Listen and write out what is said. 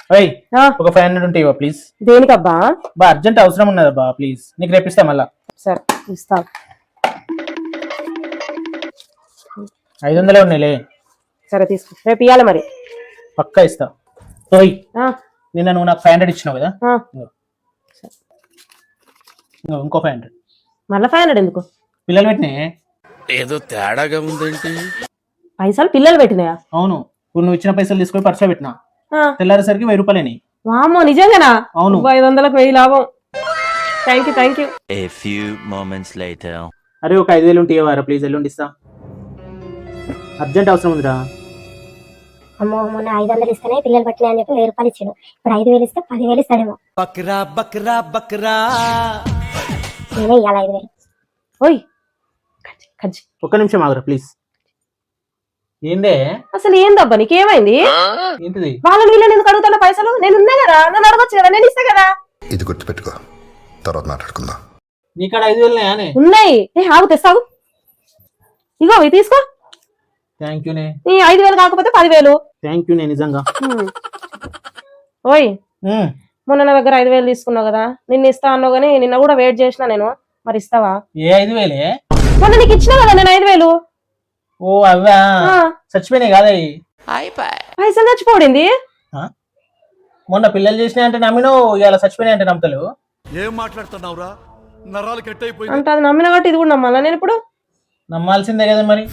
అయ్ ఆ, ఒక 500 ఉంటే ఇవ్వ ప్లీజ్. దేనికబ్బా? బా అర్జెంట్ అవసరం ఉన్నదబ్బా ప్లీజ్, నీకు రేపిస్తా మళ్ళా. సరే ఇస్తా. 500 ఉన్నాయిలే. సరే తీసుకో, రేపు ఇవ్వాలి మరి. పక్కా ఇస్తా. ఓయ్ ఆ, నిన్న నువ్వు నాకు 500 ఇచ్చినావు కదా, ఆ. ఇంకో 500. మళ్ళా 500 ఎందుకు? పిల్లలు పెట్టినే. ఏదో తేడాగా ఉందేంటి? పైసలు పిల్లలు పెట్టినాయా? అవును, ఇప్పుడు నువ్వు ఇచ్చిన పైసలు తీసుకొని పర్సులో పెట్టినా, ఆ, తెల్లారేసరికి 1000 రూపాయలేని. వామ్మో నిజంగానా? అవును. 500కు 1000 లాభం. Thank you. A few moments later. అరే ఒక 5000 ఉంటే ఇవ్వరా ప్లీజ్, ఎల్లుండి ఇస్తా. అర్జెంట్ అవసరం ఉందిరా. అమ్మో మొన్న 500 ఇస్తేనే పిల్లలు పట్టినాయి అని చెప్పి 1000 రూపాయలు ఇచ్చాడు. ఇప్పుడు 5000 ఇస్తే 10,000 ఇస్తాడేమో. బక్రా బక్రా బక్రా. నేనే ఇవ్వాలి 5000. ఓయ్ కజ్జి, ఒక్క నిమిషం ఆగురా ప్లీజ్. ఏందే? అసలు ఏందబ్బా నీకేమైంది? ఏంటిది? వాళ్ళని వీళ్ళని ఎందుకు అడుగుతున్నా పైసలు? నేను ఉన్నా కదా, నన్ను అడగొచ్చు కదా, నేను ఇస్తా కదా. ఇది గుర్తుపెట్టుకో, తర్వాత మాట్లాడుకుందాం. నీకాడ 5000 ఉన్నాయి. ఆగు తెస్తాగు. ఇగో ఇవి తీసుకో. థ్యాంక్ యూ నే. నీ 5000 కాకపోతే 10,000. థ్యాంక్ యూ నే నిజంగా. ఓయ్ మొన్న నా దగ్గర 5000 తీసుకున్నావు కదా, నిన్న ఇస్తా అన్నావు కానీ నిన్న కూడా వెయిట్ చేసిన నేను, మరి ఇస్తావా? ఏ 5000? మొన్న నీకు ఇచ్చినా కదా నేను 5000. ఓ అవా చచ్చిపోయినాయి కాదా? పైసలు చచ్చిపోడింది. మొన్న పిల్లలు చేసినాయంటే నమ్మినవు, ఇవాళ చచ్చిపోయినాయంటే నమ్మతలు. ఏం మాట్లాడుతున్నావురా? నరాలు కట్ అయిపోయి. అంటే అది నమ్మిన కాబట్టి ఇది కూడా నమ్మాలా నేను ఇప్పుడు? నమ్మాల్సిందే కదా మరి.